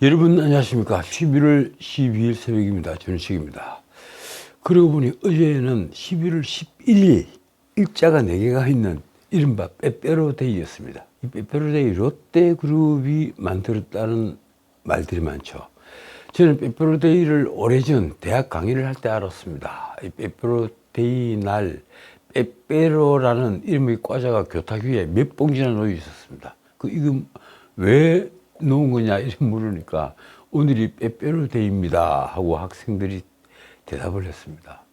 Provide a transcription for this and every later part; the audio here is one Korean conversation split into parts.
여러분 안녕하십니까. 11월 12일 새벽입니다. 전우식입니다. 그러고 보니 어제는 11월 11일 일자가 4개가 있는 이른바 빼빼로데이였습니다. 이 빼빼로데이 롯데그룹이 만들었다는 말들이 많죠. 저는 빼빼로데이를 오래전 대학 강의를 할 때 알았습니다. 이 빼빼로데이 날 빼빼로라는 이름의 과자가 교탁위에 몇 봉지나 놓여 있었습니다. 이거 왜 놓은 거냐 이렇게 물으니까 오늘이 빼빼로데이입니다 하고 학생들이 대답을 했습니다.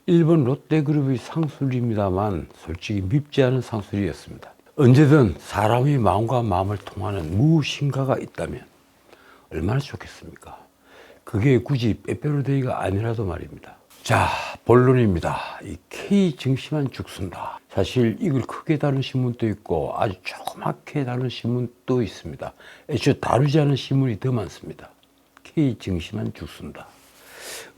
일본 롯데그룹의 상술입니다만 솔직히 밉지 않은 상술이었습니다. 언제든 사람의 마음과 마음을 통하는 무엇인가가 있다면 얼마나 좋겠습니까? 그게 굳이 빼빼로데이가 아니라도 말입니다. 자, 본론입니다. 이 K 증시만 죽순다. 사실 이걸 크게 다룬 신문도 있고 아주 조그맣게 다룬 신문도 있습니다. 애초에 다루지 않은 신문이 더 많습니다. K 증시만 죽순다.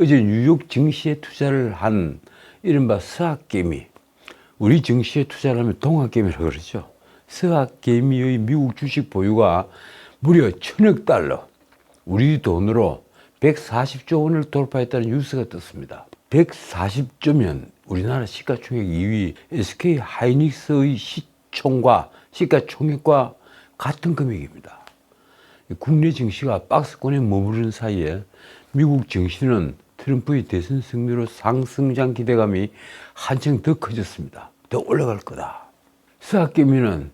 어제 뉴욕 증시에 투자를 한 이른바 스학개미, 우리 증시에 투자를 하면 동학개미라고 그러죠. 스학개미의 미국 주식 보유가 무려 1000억 달러, 우리 돈으로 140조 원을 돌파했다는 뉴스가 떴습니다. 140조면 우리나라 시가총액 2위 SK 하이닉스의 시가총액과 같은 금액입니다. 국내 증시가 박스권에 머무르는 사이에 미국 증시는 트럼프의 대선 승리로 상승장 기대감이 한층 더 커졌습니다. 더 올라갈 거다. 스학개미는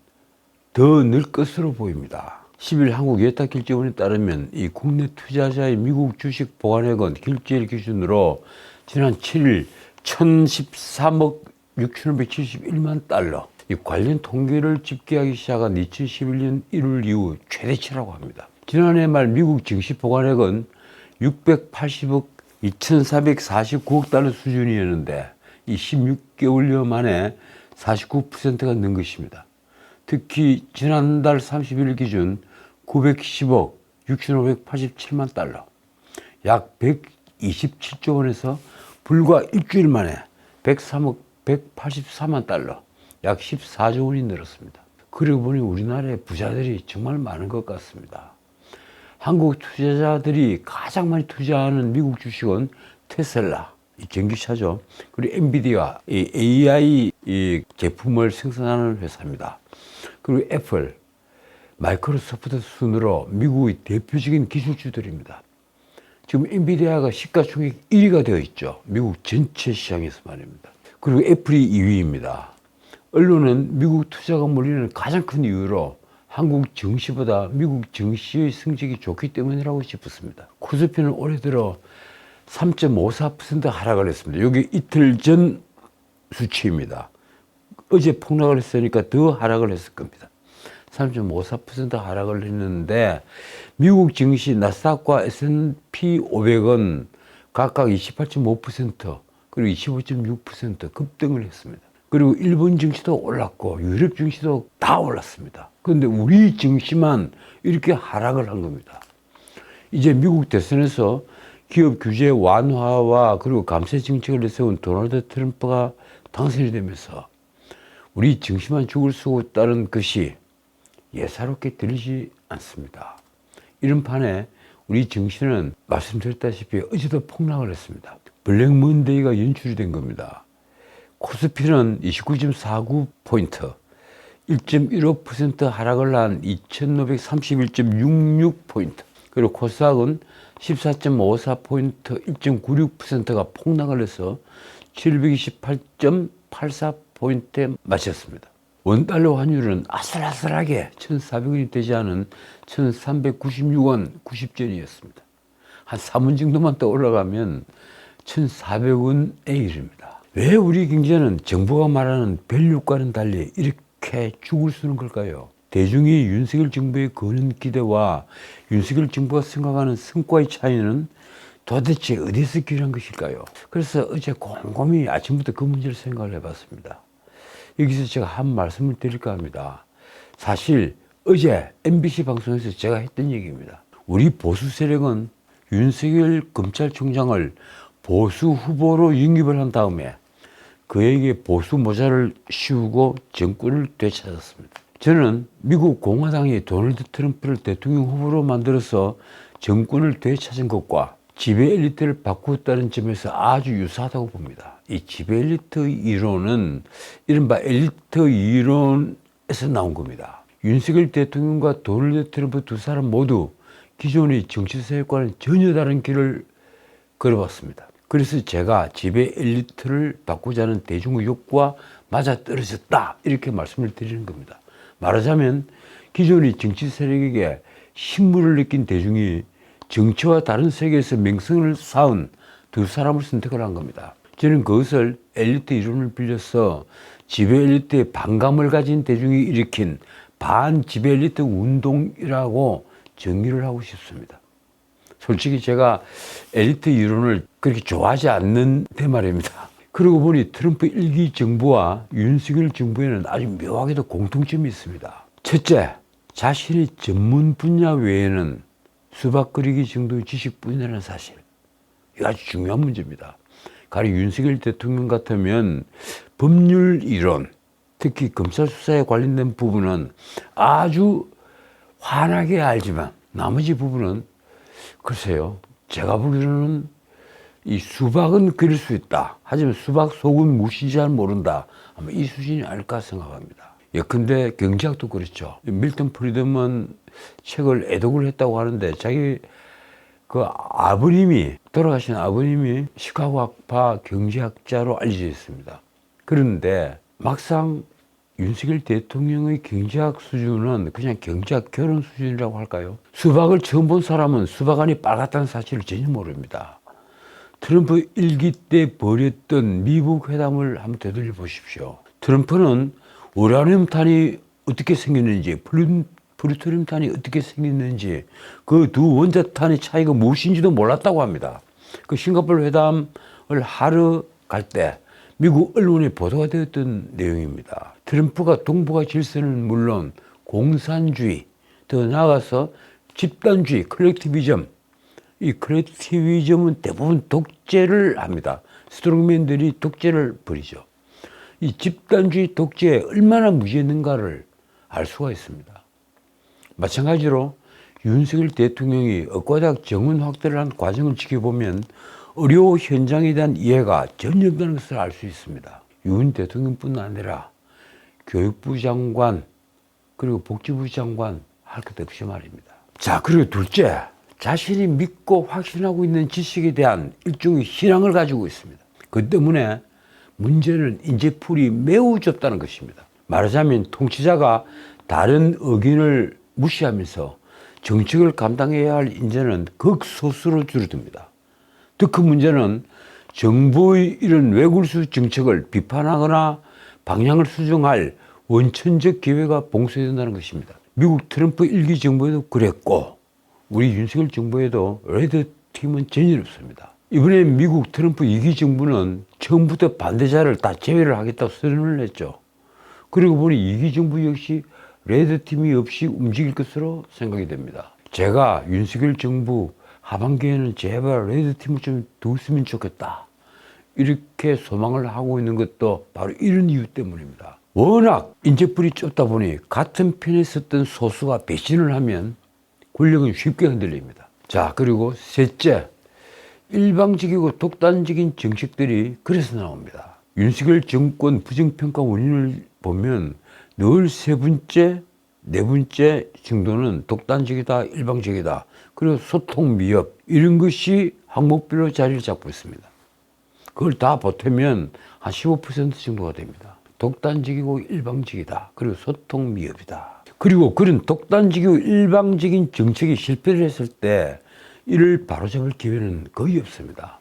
더 늘 것으로 보입니다. 10일 한국 여타결제원에 따르면 이 국내 투자자의 미국 주식 보관액은 결제일 기준으로 지난 7일 1013억 6,571만 달러. 이 관련 통계를 집계하기 시작한 2011년 1월 이후 최대치라고 합니다. 지난해 말 미국 증시 보관액은 680억 2,449억 달러 수준이었는데 이 16개월여 만에 49%가 는 것입니다. 특히 지난달 31일 기준 910억 6,587만 달러, 약 127조 원에서 불과 일주일 만에 103억 184만 달러, 약 14조 원이 늘었습니다. 그러고 보니 우리나라의 부자들이 정말 많은 것 같습니다. 한국 투자자들이 가장 많이 투자하는 미국 주식은 테슬라, 이 전기차죠. 그리고 엔비디아, 이 AI 이 제품을 생산하는 회사입니다. 그리고 애플, 마이크로소프트 순으로 미국의 대표적인 기술주들입니다. 지금 엔비디아가 시가총액 1위가 되어 있죠. 미국 전체 시장에서 말입니다. 그리고 애플이 2위입니다. 언론은 미국 투자가 몰리는 가장 큰 이유로 한국 증시보다 미국 증시의 성적이 좋기 때문이라고 싶었습니다. 코스피는 올해 들어 3.54% 하락을 했습니다. 여기 이틀 전 수치입니다. 어제 폭락을 했으니까 더 하락을 했을 겁니다. 3.54% 하락을 했는데 미국 증시 나스닥과 S&P 500은 각각 28.5% 그리고 25.6% 급등을 했습니다. 그리고 일본 증시도 올랐고 유럽 증시도 다 올랐습니다. 그런데 우리 증시만 이렇게 하락을 한 겁니다. 이제 미국 대선에서 기업 규제 완화와 그리고 감세 정책을 내세운 도널드 트럼프가 당선이 되면서 우리 증시만 죽을 수 있다는 것이 예사롭게 들리지 않습니다. 이런 판에 우리 증시는 말씀드렸다시피 어제도 폭락을 했습니다. 블랙 먼데이가 연출이 된 겁니다. 코스피는 29.49포인트, 1.15% 하락을 한 2,531.66포인트, 그리고 코스닥은 14.54포인트, 1.96%가 폭락을 해서 728.84포인트에 마쳤습니다. 원달러 환율은 아슬아슬하게 1,400원이 되지 않은 1,396원 90전이었습니다. 한 3원 정도만 더 올라가면 1,400원에 이릅니다. 왜 우리 경제는 정부가 말하는 밸류과는 달리 이렇게 죽을 쓰는 걸까요? 대중이 윤석열 정부의 거는 기대와 윤석열 정부가 생각하는 성과의 차이는 도대체 어디서 기울한 것일까요? 그래서 어제 곰곰이 아침부터 그 문제를 생각을 해봤습니다. 여기서 제가 한 말씀을 드릴까 합니다. 사실 어제 MBC 방송에서 제가 했던 얘기입니다. 우리 보수 세력은 윤석열 검찰총장을 보수 후보로 영입을 한 다음에 그에게 보수 모자를 씌우고 정권을 되찾았습니다. 저는 미국 공화당이 도널드 트럼프를 대통령 후보로 만들어서 정권을 되찾은 것과 지배 엘리트를 바꾸었다는 점에서 아주 유사하다고 봅니다. 이 지배 엘리트 이론은 이른바 엘리트 이론에서 나온 겁니다. 윤석열 대통령과 도널드 트럼프 두 사람 모두 기존의 정치사회과는 전혀 다른 길을 걸어봤습니다. 그래서 제가 지배 엘리트를 바꾸자는 대중의 욕구와 맞아떨어졌다 이렇게 말씀을 드리는 겁니다. 말하자면 기존의 정치 세력에게 신물을 느낀 대중이 정치와 다른 세계에서 명성을 쌓은 두 사람을 선택을 한 겁니다. 저는 그것을 엘리트 이론을 빌려서 지배 엘리트의 반감을 가진 대중이 일으킨 반지배 엘리트 운동이라고 정의를 하고 싶습니다. 솔직히 제가 엘리트 이론을 그렇게 좋아하지 않는데 말입니다. 그러고 보니 트럼프 1기 정부와 윤석열 정부에는 아주 묘하게도 공통점이 있습니다. 첫째, 자신의 전문 분야 외에는 수박 끓이기 정도의 지식뿐이라는 사실. 이거 아주 중요한 문제입니다. 가령 윤석열 대통령 같으면 법률 이론, 특히 검찰 수사에 관련된 부분은 아주 환하게 알지만 나머지 부분은 글쎄요, 제가 보기로는 이 수박은 끓일 수 있다. 하지만 수박 속은 무엇인지 잘 모른다. 아마 이 수준이 아닐까 생각합니다. 예컨대 경제학도 그렇죠. 밀턴 프리드먼 책을 애독을 했다고 하는데 자기 그 아버님이 돌아가신 아버님이 시카고 학파 경제학자로 알려져 있습니다. 그런데 막상 윤석열 대통령의 경제학 수준은 그냥 경제학 결혼 수준이라고 할까요? 수박을 처음 본 사람은 수박 안이 빨갛다는 사실을 전혀 모릅니다. 트럼프 1기 때 벌였던 미국 회담을 한번 되돌려 보십시오. 트럼프는 우라늄탄이 어떻게 생겼는지, 플루토늄탄이 어떻게 생겼는지, 그 두 원자탄의 차이가 무엇인지도 몰랐다고 합니다. 그 싱가포르 회담을 하러 갈 때 미국 언론에 보도가 되었던 내용입니다. 트럼프가 동북아 질서는 물론 공산주의, 더 나아가서 집단주의, 컬렉티비즘, 이 컬렉티비즘은 대부분 독재를 합니다. 스트롱맨들이 독재를 벌이죠. 이 집단주의 독재에 얼마나 무지했는가를 알 수가 있습니다. 마찬가지로 윤석열 대통령이 의과대학 정원 확대를 한 과정을 지켜보면 의료 현장에 대한 이해가 전혀 없다는 것을 알 수 있습니다. 윤 대통령뿐 아니라 교육부 장관 그리고 복지부 장관 할 것 없이 말입니다. 자, 그리고 둘째, 자신이 믿고 확신하고 있는 지식에 대한 일종의 신앙을 가지고 있습니다. 그 때문에 문제는 인재풀이 매우 좁다는 것입니다. 말하자면 통치자가 다른 의견을 무시하면서 정책을 감당해야 할 인재는 극소수로 줄어듭니다. 더 큰 문제는 정부의 이런 외굴수 정책을 비판하거나 방향을 수정할 원천적 기회가 봉쇄된다는 것입니다. 미국 트럼프 1기 정부에도 그랬고 우리 윤석열 정부에도 레드팀은 전혀 없습니다. 이번에 미국 트럼프 2기 정부는 처음부터 반대자를 다 제외를 하겠다고 선언을 했죠. 그리고 보니 2기 정부 역시 레드팀이 없이 움직일 것으로 생각이 됩니다. 제가 윤석열 정부 하반기에는 제발 레드팀을 좀 뒀으면 좋겠다. 이렇게 소망을 하고 있는 것도 바로 이런 이유 때문입니다. 워낙 인재풀이 좁다 보니 같은 편에 섰던 소수가 배신을 하면 권력은 쉽게 흔들립니다. 자, 그리고 셋째, 일방적이고 독단적인 정책들이 그래서 나옵니다. 윤석열 정권 부정평가 원인을 보면 늘 세 번째, 네 번째 정도는 독단적이다, 일방적이다. 그리고 소통 미흡 이런 것이 항목별로 자리를 잡고 있습니다. 그걸 다 보태면 한 15% 정도가 됩니다. 독단적이고 일방적이다. 그리고 소통 미흡이다. 그리고 그런 독단적이고 일방적인 정책이 실패를 했을 때 이를 바로잡을 기회는 거의 없습니다.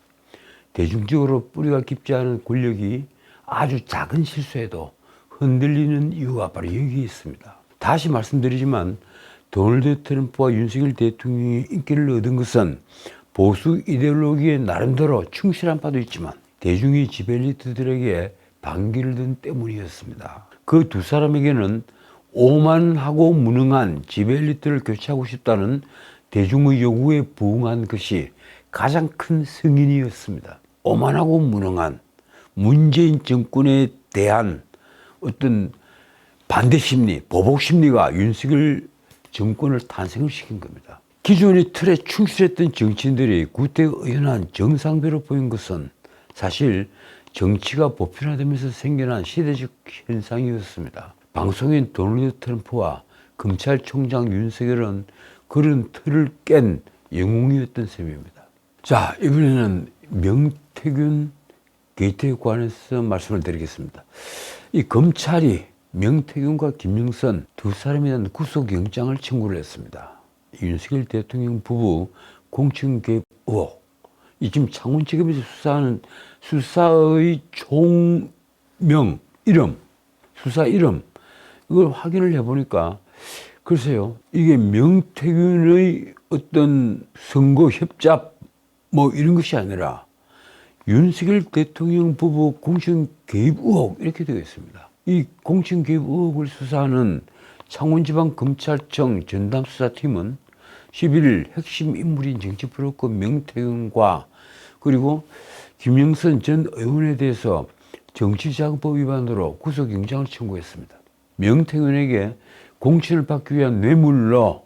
대중적으로 뿌리가 깊지 않은 권력이 아주 작은 실수에도 흔들리는 이유가 바로 여기에 있습니다. 다시 말씀드리지만 도널드 트럼프와 윤석열 대통령이 인기를 얻은 것은 보수 이데올로기에 나름대로 충실한 바도 있지만 대중의 지배 엘리트들에게 반기를 든 때문이었습니다. 그 두 사람에게는 오만하고 무능한 지배 엘리트를 교체하고 싶다는 대중의 요구에 부응한 것이 가장 큰 승인이었습니다. 오만하고 무능한 문재인 정권에 대한 어떤 반대 심리, 보복 심리가 윤석열 정권을 탄생을 시킨 겁니다. 기존의 틀에 충실했던 정치인들이 구태의연한 정상배로 보인 것은 사실 정치가 보편화되면서 생겨난 시대적 현상이었습니다. 방송인 도널드 트럼프와 검찰총장 윤석열은 그런 틀을 깬 영웅이었던 셈입니다. 자, 이번에는 명태균 게이트에 관해서 말씀을 드리겠습니다. 이 검찰이 명태균과 김영선 두 사람에 대한 구속영장을 청구를 했습니다. 윤석열 대통령 부부 공천 개입 의혹, 이 지금 창원지검에서 수사하는 수사의 총명, 이름, 수사 이름, 이걸 확인을 해보니까 글쎄요, 이게 명태균의 어떤 선거 협잡 뭐 이런 것이 아니라 윤석열 대통령 부부 공천 개입 의혹 이렇게 되어 있습니다. 이 공천 개입 의혹을 수사하는 창원지방검찰청 전담수사팀은 11일 핵심 인물인 정치브로커 명태균과 그리고 김영선 전 의원에 대해서 정치자금법 위반으로 구속영장을 청구했습니다. 명태균에게 공천을 받기 위한 뇌물로,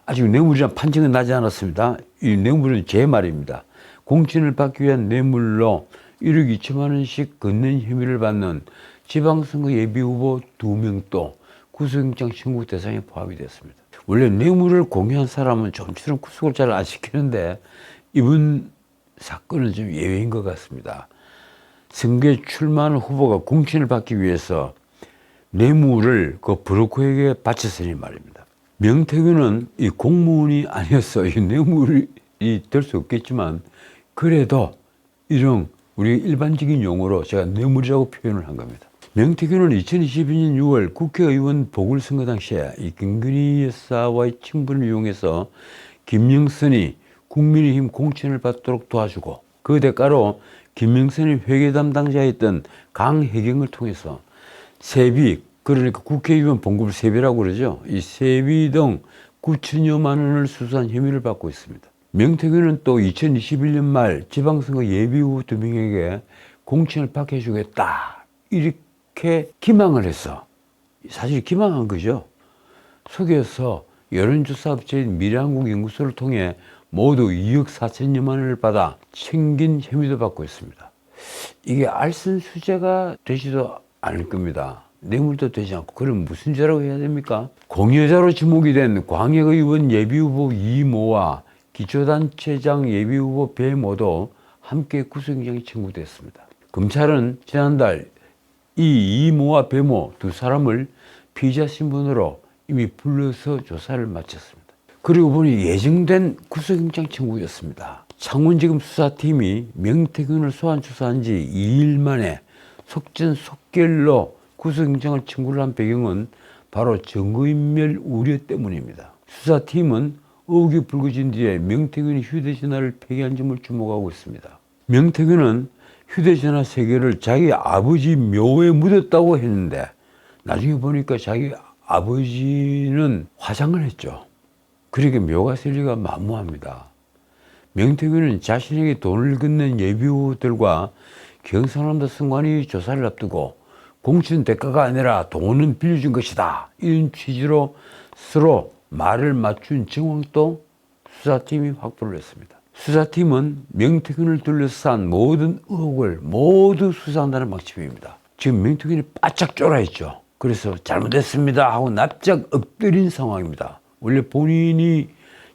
아직 뇌물이란 판정은 나지 않았습니다. 이 뇌물은 제 말입니다. 공천을 받기 위한 뇌물로 1억 2천만 원씩 건넨 혐의를 받는 지방선거 예비후보 2명도 구속영장 청구 대상에 포함이 됐습니다. 원래 뇌물을 공유한 사람은 좀처럼 구속을 잘 안 시키는데 이번 사건은 좀 예외인 것 같습니다. 선거에 출마하는 후보가 공천을 받기 위해서 뇌물을 그 브로커에게 바쳤으니 말입니다. 명태균은 이 공무원이 아니었어. 이 뇌물이 될 수 없겠지만 그래도 이런 우리 일반적인 용어로 제가 뇌물이라고 표현을 한 겁니다. 명태균은 2022년 6월 국회의원 보궐선거 당시에 이 김건희 여사와의 친분을 이용해서 김영선이 국민의힘 공천을 받도록 도와주고 그 대가로 김영선이 회계 담당자였던 강혜경을 통해서 세비, 그러니까 국회의원 봉급 세비라고 그러죠. 이 세비 등 9천여만 원을 수수한 혐의를 받고 있습니다. 명태균은 또 2021년 말 지방선거 예비후보 2명에게 공천을 받게 해주겠다 이렇게 기망을 했어. 사실 기망한 거죠. 속여서 여론조사 업체인 미래한국연구소를 통해 모두 2억 4천여만 원을 받아 챙긴 혐의도 받고 있습니다. 이게 알선수재가 되지도 않을 겁니다. 뇌물도 되지 않고 그럼 무슨 죄라고 해야 됩니까? 공여자로 지목이 된 광역의원 예비후보 이모와 기초단체장 예비후보 배모도 함께 구속영장이 청구됐습니다. 검찰은 지난달 이 이모와 배모 두 사람을 피의자 신분으로 이미 불러서 조사를 마쳤습니다. 그리고 보니 예정된 구속영장 청구였습니다. 창원지검 수사팀이 명태균을 소환 조사한 지 2일 만에 속전속결로 구속영장을 청구를 한 배경은 바로 증거인멸 우려 때문입니다. 수사팀은 의혹이 불거진 뒤에 명태균이 휴대전화를 폐기한 점을 주목하고 있습니다. 명태균은 휴대전화 3개를 자기 아버지 묘에 묻었다고 했는데 나중에 보니까 자기 아버지는 화장을 했죠. 그러게 묘가 셀 리가 만무합니다. 명태균은 자신에게 돈을 건넨 예비후보들과 경상남도 선관위 조사를 앞두고 공천 대가가 아니라 돈은 빌려준 것이다 이런 취지로 서로 말을 맞춘 정황도 수사팀이 확보를 했습니다. 수사팀은 명태균을 둘러싼 모든 의혹을 모두 수사한다는 방침입니다. 지금 명태균이 바짝 쫄아있죠. 그래서 잘못했습니다 하고 납작 엎드린 상황입니다. 원래 본인이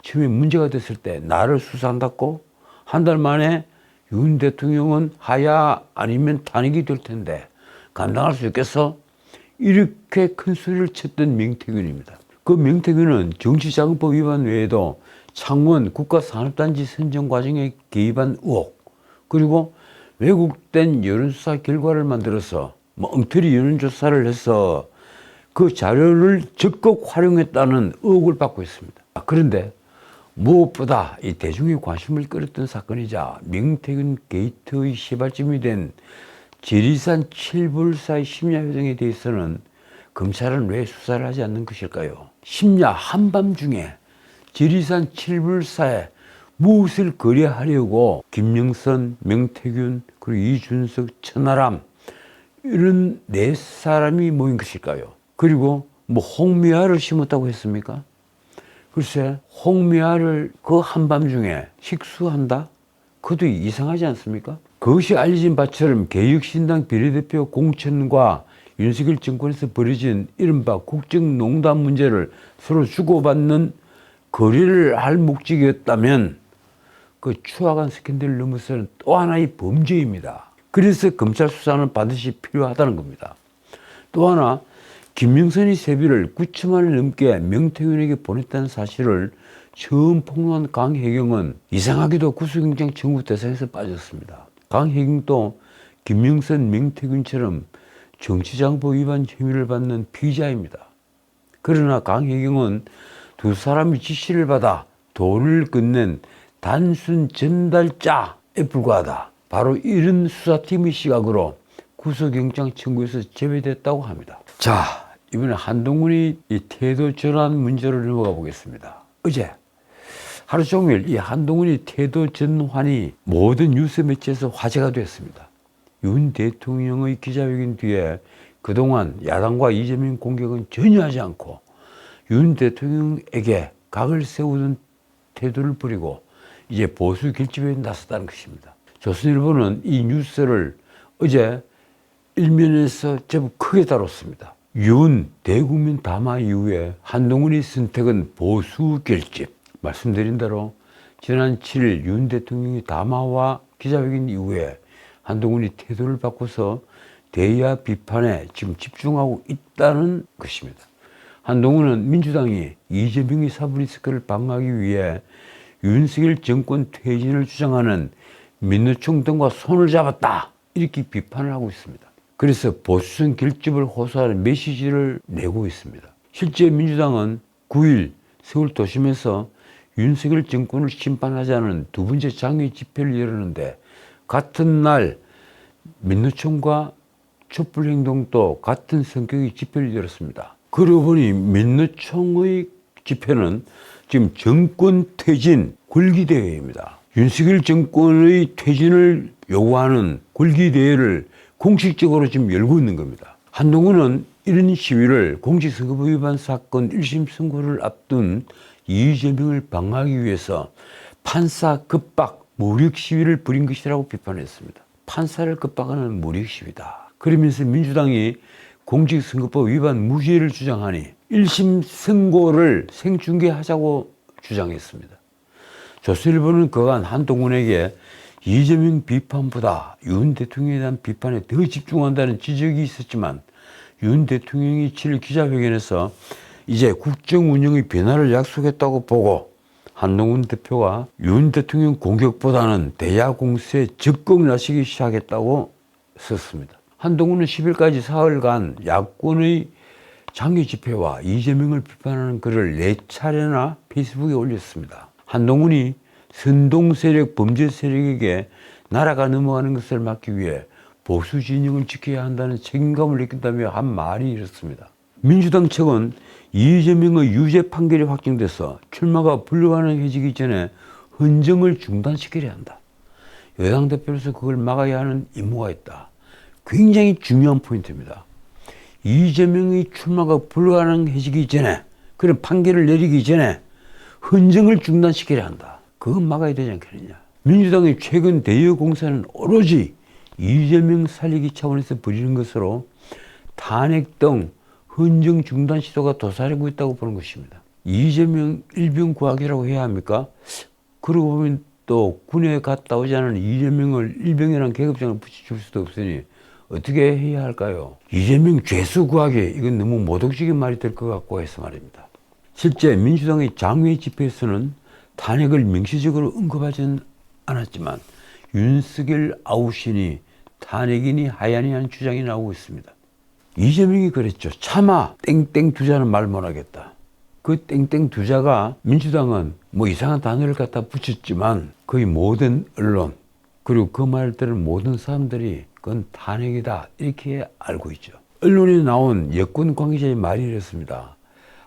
처음에 문제가 됐을 때 나를 수사한다고 한 달 만에 윤 대통령은 하야 아니면 탄핵이 될 텐데 감당할 수 있겠어? 이렇게 큰 소리를 쳤던 명태균입니다. 그 명태균은 정치자금법 위반 외에도 창원 국가산업단지 선정 과정에 개입한 의혹, 그리고 왜곡된 여론조사 결과를 만들어서 엉터리 여론조사를 해서 그 자료를 적극 활용했다는 의혹을 받고 있습니다. 그런데 무엇보다 이 대중의 관심을 끌었던 사건이자 명태균 게이트의 시발점이 된 지리산 7불사의 심야회동에 대해서는 검찰은 왜 수사를 하지 않는 것일까요? 심야 한밤중에 지리산 7불사에 무엇을 거래하려고 김영선, 명태균, 그리고 이준석, 천하람 이런 4사람이 모인 것일까요? 그리고 홍미화를 심었다고 했습니까? 글쎄, 홍미아를 그 한밤중에 식수한다? 그것도 이상하지 않습니까? 그것이 알려진 바처럼 개혁신당 비례대표 공천과 윤석열 정권에서 벌어진 이른바 국정농단 문제를 서로 주고받는 거래를 할 목적이었다면 그 추악한 스캔들을 넘어서는 또 하나의 범죄입니다. 그래서 검찰 수사는 반드시 필요하다는 겁니다. 또 하나, 김명선이 세비를 9천만 원 넘게 명태균에게 보냈다는 사실을 처음 폭로한 강혜경은 이상하게도 구속영장 청구 대상에서 빠졌습니다. 강혜경도 김명선, 명태균처럼 정치장부 위반 혐의를 받는 피의자입니다. 그러나 강혜경은 두 사람이 지시를 받아 돈을 건넨 단순 전달자에 불과하다. 바로 이런 수사팀의 시각으로 구속영장 청구에서 제외됐다고 합니다. 자, 이번에 한동훈이 이 태도 전환 문제로 넘어가 보겠습니다. 어제 하루 종일 이 한동훈이 태도 전환이 모든 뉴스 매체에서 화제가 됐습니다. 윤 대통령의 기자회견 뒤에 그동안 야당과 이재명 공격은 전혀 하지 않고 윤 대통령에게 각을 세우던 태도를 버리고 이제 보수 결집에 나섰다는 것입니다. 조선일보는 이 뉴스를 어제 일면에서 제법 크게 다뤘습니다. 윤 대국민 담화 이후에 한동훈의 선택은 보수 결집. 말씀드린 대로 지난 7일 윤 대통령이 담화와 기자회견 이후에 한동훈이 태도를 바꿔서 대야 비판에 지금 집중하고 있다는 것입니다. 한동훈은 민주당이 이재명의 사브리스크를 방어하기 위해 윤석열 정권 퇴진을 주장하는 민노총 등과 손을 잡았다, 이렇게 비판을 하고 있습니다. 그래서 보수성 결집을 호소하는 메시지를 내고 있습니다. 실제 민주당은 9일 서울 도심에서 윤석열 정권을 심판하자는 두 번째 장외 집회를 열었는데 같은 날 민노총과 촛불행동도 같은 성격의 집회를 열었습니다. 그러고 보니 민노총의 집회는 지금 정권 퇴진 굴기대회입니다. 윤석열 정권의 퇴진을 요구하는 굴기대회를 공식적으로 지금 열고 있는 겁니다. 한동훈은 이런 시위를 공직선거법 위반 사건 1심 선고를 앞둔 이재명을 방어하기 위해서 판사 급박 무력 시위를 벌인 것이라고 비판했습니다. 판사를 급박하는 무력 시위다. 그러면서 민주당이 공직선거법 위반 무죄를 주장하니 1심 선고를 생중계하자고 주장했습니다. 조선일보는 그간 한동훈에게 이재명 비판보다 윤 대통령에 대한 비판에 더 집중한다는 지적이 있었지만 윤 대통령이 7일 기자회견에서 이제 국정 운영의 변화를 약속했다고 보고 한동훈 대표가 윤 대통령 공격보다는 대야 공세에 적극 나서기 시작했다고 썼습니다. 한동훈은 10일까지 사흘간 야권의 장외 집회와 이재명을 비판하는 글을 4차례나 페이스북에 올렸습니다. 한동훈이 선동 세력, 범죄 세력에게 나라가 넘어가는 것을 막기 위해 보수 진영을 지켜야 한다는 책임감을 느낀다며 한 말이 이렇습니다. 민주당 측은 이재명의 유죄 판결이 확정돼서 출마가 불가능해지기 전에 헌정을 중단시켜야 한다. 여당 대표로서 그걸 막아야 하는 임무가 있다. 굉장히 중요한 포인트입니다. 이재명의 출마가 불가능해지기 전에, 그런 판결을 내리기 전에 헌정을 중단시켜야 한다. 그건 막아야 되지 않겠느냐. 민주당의 최근 대여 공세는 오로지 이재명 살리기 차원에서 벌이는 것으로 탄핵 등 헌정 중단 시도가 도사리고 있다고 보는 것입니다. 이재명 일병 구하기라고 해야 합니까? 그러고 보면 또 군에 갔다 오지 않은 이재명을 일병이라는 계급장을 붙여줄 수도 없으니 어떻게 해야 할까요? 이재명 죄수 구하기, 이건 너무 모독적인 말이 될 것 같고 해서 말입니다. 실제 민주당의 장외 집회에서는 탄핵을 명시적으로 언급하지는 않았지만 윤석열 아웃이니 탄핵이니 하야니 하는 주장이 나오고 있습니다. 이재명이 그랬죠. 차마 땡땡 두자는 말 못하겠다. 그 땡땡 두자가 민주당은 뭐 이상한 단어를 갖다 붙였지만 거의 모든 언론 그리고 그 말을 들은 모든 사람들이 그건 탄핵이다 이렇게 알고 있죠. 언론에 나온 여권 관계자의 말이 이렇습니다.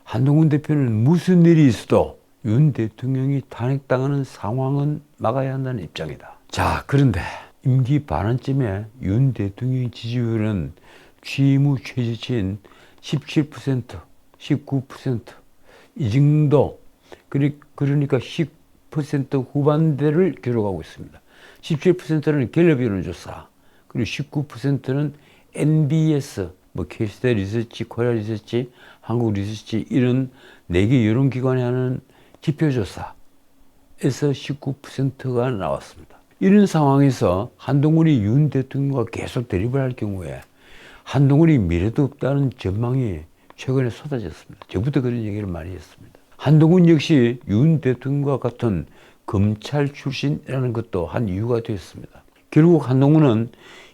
한동훈 대표는 무슨 일이 있어도 윤 대통령이 탄핵당하는 상황은 막아야 한다는 입장이다. 자, 그런데 임기 반환쯤에 윤 대통령의 지지율은 취임 후 최저치인 17%, 19%, 이 정도 그러니까 10% 후반대를 기록하고 있습니다. 17%는 갤럽 여론조사, 그리고 19%는 NBS, 뭐 K스타 리서치, 코리아 리서치, 한국 리서치 이런 4개 여론기관이 하는 지표조사에서 19%가 나왔습니다. 이런 상황에서 한동훈이 윤 대통령과 계속 대립을 할 경우에 한동훈이 미래도 없다는 전망이 최근에 쏟아졌습니다. 저부터 그런 얘기를 많이 했습니다. 한동훈 역시 윤 대통령과 같은 검찰 출신이라는 것도 한 이유가 되었습니다. 결국 한동훈은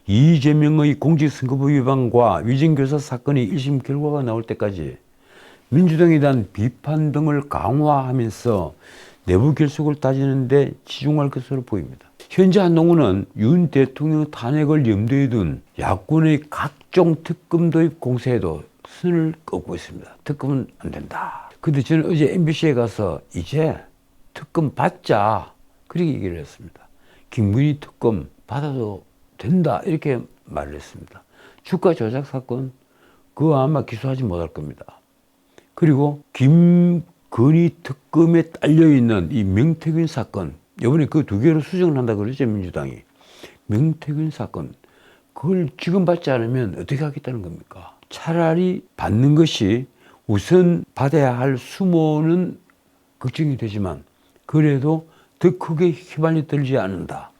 이재명의 공직선거법 위반과 위증교사 사건의 1심 결과가 나올 때까지 민주당에 대한 비판 등을 강화하면서 내부 결속을 다지는 데 치중할 것으로 보입니다. 현재 한동훈은 윤 대통령 탄핵을 염두에 둔 야권의 각종 특검 도입 공세에도 선을 긋고 있습니다. 특검은 안 된다. 근데 저는 어제 MBC에 가서 이제 특검 받자 그렇게 얘기를 했습니다. 김건희 특검 받아도 된다 이렇게 말을 했습니다. 주가 조작 사건 그거 아마 기소하지 못할 겁니다. 그리고 김건희 특검에 딸려있는 이 명태균 사건 이번에 그 2개로 수정을 한다 그러죠 민주당이. 명태균 사건 그걸 지금 받지 않으면 어떻게 하겠다는 겁니까? 차라리 받는 것이 우선 받아야 할 수모는 걱정이 되지만 그래도 더 크게 휘발려 들지 않는다.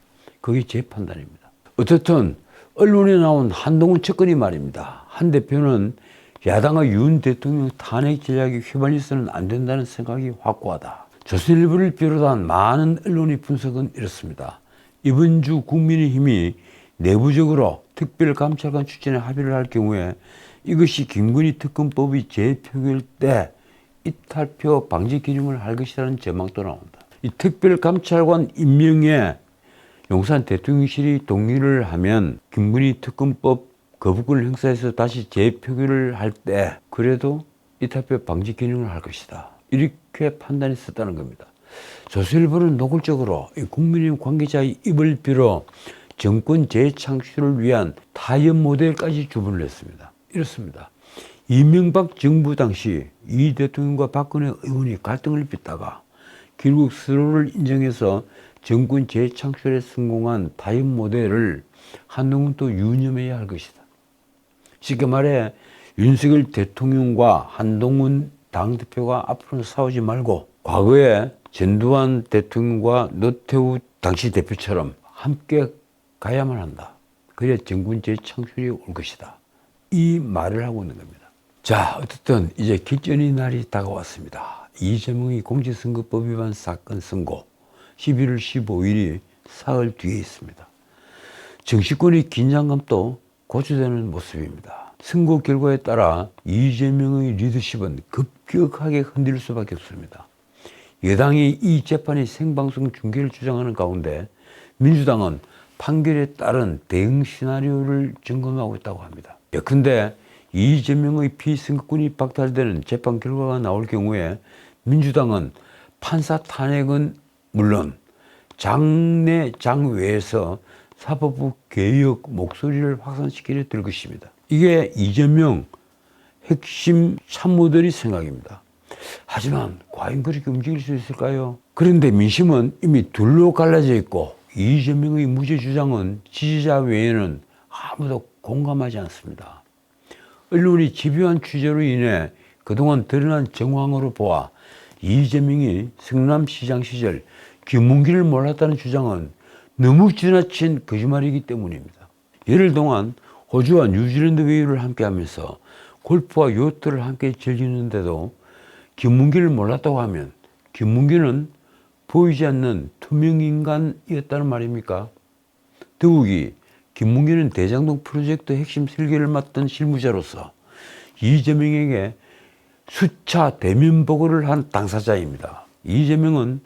그게 제 판단입니다. 어쨌든 언론에 나온 한동훈 측근이 말입니다. 한 대표는 야당의 윤 대통령 탄핵 전략에 휘말려서는 안 된다는 생각이 확고하다. 조선일보를 비롯한 많은 언론의 분석은 이렇습니다. 이번 주 국민의힘이 내부적으로 특별감찰관 추천에 합의를 할 경우에 이것이 김건희 특검법이 재표결 때 이탈표 방지 기능을 할 것이라는 전망도 나온다. 이 특별감찰관 임명에 용산 대통령실이 동의를 하면 김건희 특검법 거부권을 행사해서 다시 재표결을 할 때 그래도 이탈표 방지 기능을 할 것이다. 이렇게 판단했었다는 겁니다. 조선일보는 노골적으로 국민의힘 관계자의 입을 빌어 정권 재창출을 위한 타협 모델까지 주문을 했습니다. 이렇습니다. 이명박 정부 당시 이 대통령과 박근혜 의원이 갈등을 빚다가 결국 서로를 인정해서 정권 재창출에 성공한 타협 모델을 한동훈도 유념해야 할 것이다. 쉽게 말해 윤석열 대통령과 한동훈 당대표가 앞으로는 싸우지 말고 과거에 전두환 대통령과 노태우 당시 대표처럼 함께 가야만 한다. 그래야 정권 재창출이 올 것이다. 이 말을 하고 있는 겁니다. 자, 어쨌든 이제 결전의 날이 다가왔습니다. 이재명의 공직선거법 위반 사건 선고 11월 15일이 사흘 뒤에 있습니다. 정치권의 긴장감도 고조되는 모습입니다. 선거 결과에 따라 이재명의 리더십은 급격하게 흔들릴 수밖에 없습니다. 여당이 이 재판의 생방송 중계를 주장하는 가운데 민주당은 판결에 따른 대응 시나리오를 점검하고 있다고 합니다. 예컨대 이재명의 피선거권이 박탈되는 재판 결과가 나올 경우에 민주당은 판사 탄핵은 물론 장내 장외에서 사법부 개혁 목소리를 확산시키려 들 것입니다. 이게 이재명 핵심 참모들의 생각입니다. 하지만 과연 그렇게 움직일 수 있을까요? 그런데 민심은 이미 둘로 갈라져 있고 이재명의 무죄 주장은 지지자 외에는 아무도 공감하지 않습니다. 언론이 집요한 취재로 인해 그동안 드러난 정황으로 보아 이재명이 성남시장 시절 김문기를 몰랐다는 주장은 너무 지나친 거짓말이기 때문입니다. 열흘 동안 호주와 뉴질랜드 외유를 함께하면서 골프와 요트를 함께 즐기는데도 김문기를 몰랐다고 하면 김문기는 보이지 않는 투명인간이었다는 말입니까? 더욱이 김문기는 대장동 프로젝트 핵심 설계를 맡던 실무자로서 이재명에게 수차 대면 보고를 한 당사자입니다. 이재명은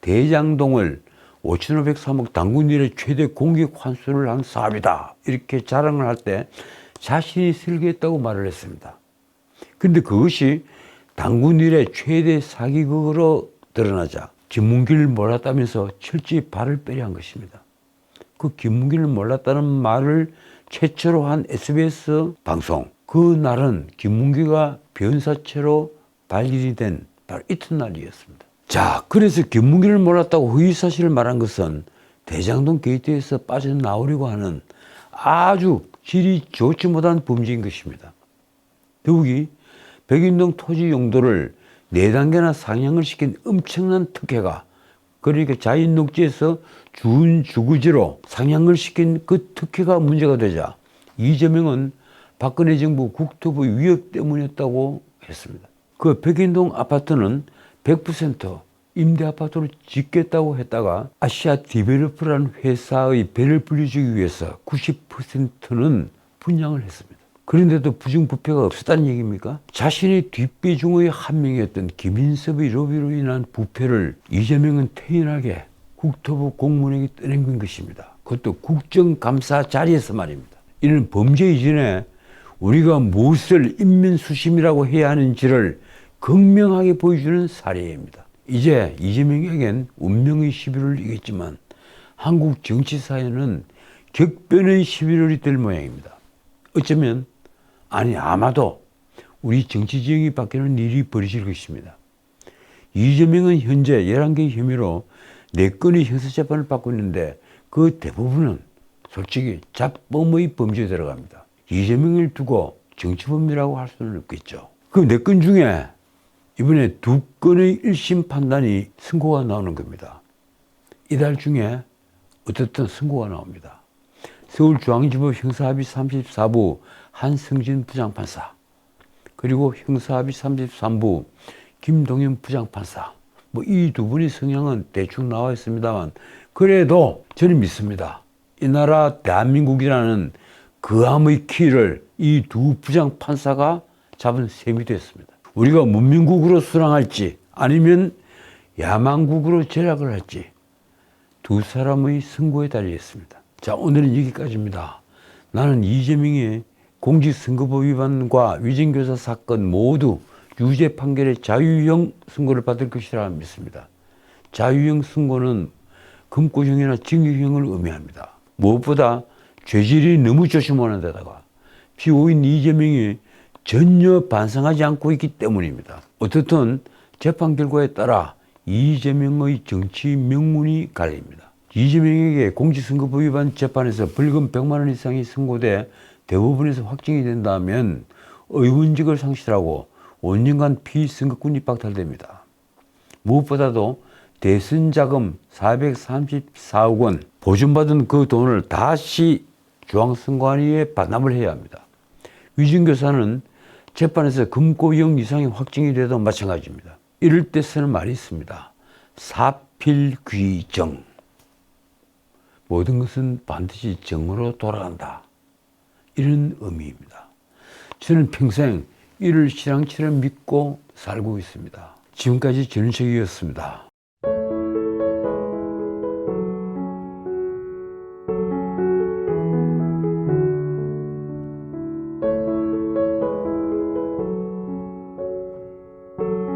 대장동을 5,503억 당군 이래 최대 공격 환수를 한 사업이다 이렇게 자랑을 할 때 자신이 설계했다고 말을 했습니다. 그런데 그것이 당군 이래 최대 사기극으로 드러나자 김문기를 몰랐다면서 철저히 발을 빼려 한 것입니다. 그 김문기를 몰랐다는 말을 최초로 한 SBS 방송, 그날은 김문기가 변사체로 발견이 된 바로 이튿날이었습니다. 자, 그래서 김문기를 몰았다고 허위사실을 말한 것은 대장동 게이트에서 빠져나오려고 하는 아주 질이 좋지 못한 범죄인 것입니다. 더욱이 백인동 토지 용도를 4단계나 상향을 시킨 엄청난 특혜가, 그러니까 자연 녹지에서 준 주거지로 상향을 시킨 그 특혜가 문제가 되자 이재명은 박근혜 정부 국토부 위협 때문이었다고 했습니다. 그 백인동 아파트는 100% 임대 아파트로 짓겠다고 했다가 아시아 디벨로퍼라는 회사의 배를 불려주기 위해서 90%는 분양을 했습니다. 그런데도 부정부패가 없었다는 얘기입니까? 자신의 뒷배중의 한 명이었던 김인섭의 로비로 인한 부패를 이재명은 태연하게 국토부 공무원에게 떠넘긴 것입니다. 그것도 국정감사 자리에서 말입니다. 이는 범죄 이전에 우리가 무엇을 인민수심이라고 해야 하는지를 극명하게 보여주는 사례입니다. 이제 이재명에겐 운명의 11월을 이겼지만 한국 정치사에는 격변의 11월이 될 모양입니다. 어쩌면 아마도 우리 정치 지형이 바뀌는 일이 벌어질 것입니다. 이재명은 현재 11개의 혐의로 4건의 형사재판을 받고 있는데 그 대부분은 솔직히 자범의 범죄에 들어갑니다. 이재명을 두고 정치범이라고 할 수는 없겠죠. 그 4건 중에 이번에 2건의 1심 판단이 선고가 나오는 겁니다. 이달 중에 어떻든 선고가 나옵니다. 서울중앙지법 형사합의 34부 한승진 부장판사, 그리고 형사합의 33부 김동현 부장판사, 이 2분의 성향은 대충 나와 있습니다만 그래도 저는 믿습니다. 이 나라 대한민국이라는 그 암의 키를 이 2 부장판사가 잡은 셈이 됐습니다. 우리가 문명국으로 수랑할지 아니면 야망국으로 전락을 할지 2 사람의 선고에 달려있습니다. 자, 오늘은 여기까지입니다. 나는 이재명의 공직선거법 위반과 위증교사 사건 모두 유죄 판결의 자유형 선고를 받을 것이라 믿습니다. 자유형 선고는 금고형이나 징역형을 의미합니다. 무엇보다 죄질이 너무 조심하는 데다가 피고인 이재명이 전혀 반성하지 않고 있기 때문입니다. 어떻든 재판 결과에 따라 이재명의 정치 명문이 갈립니다. 이재명에게 공직선거법 위반 재판에서 벌금 100만 원 이상이 선고돼 대법원에서 확정이 된다면 의원직을 상실하고 5년간 피선거권이 박탈됩니다. 무엇보다도 대선 자금 434억 원 보존받은 그 돈을 다시 중앙선관위에 반납을 해야 합니다. 위증교사는 재판에서 금고형 이상이 확정이 돼도 마찬가지입니다. 이럴 때 쓰는 말이 있습니다. 사필귀정. 모든 것은 반드시 정으로 돌아간다. 이런 의미입니다. 저는 평생 이를 신앙처럼 믿고 살고 있습니다. 지금까지 전인책이었습니다.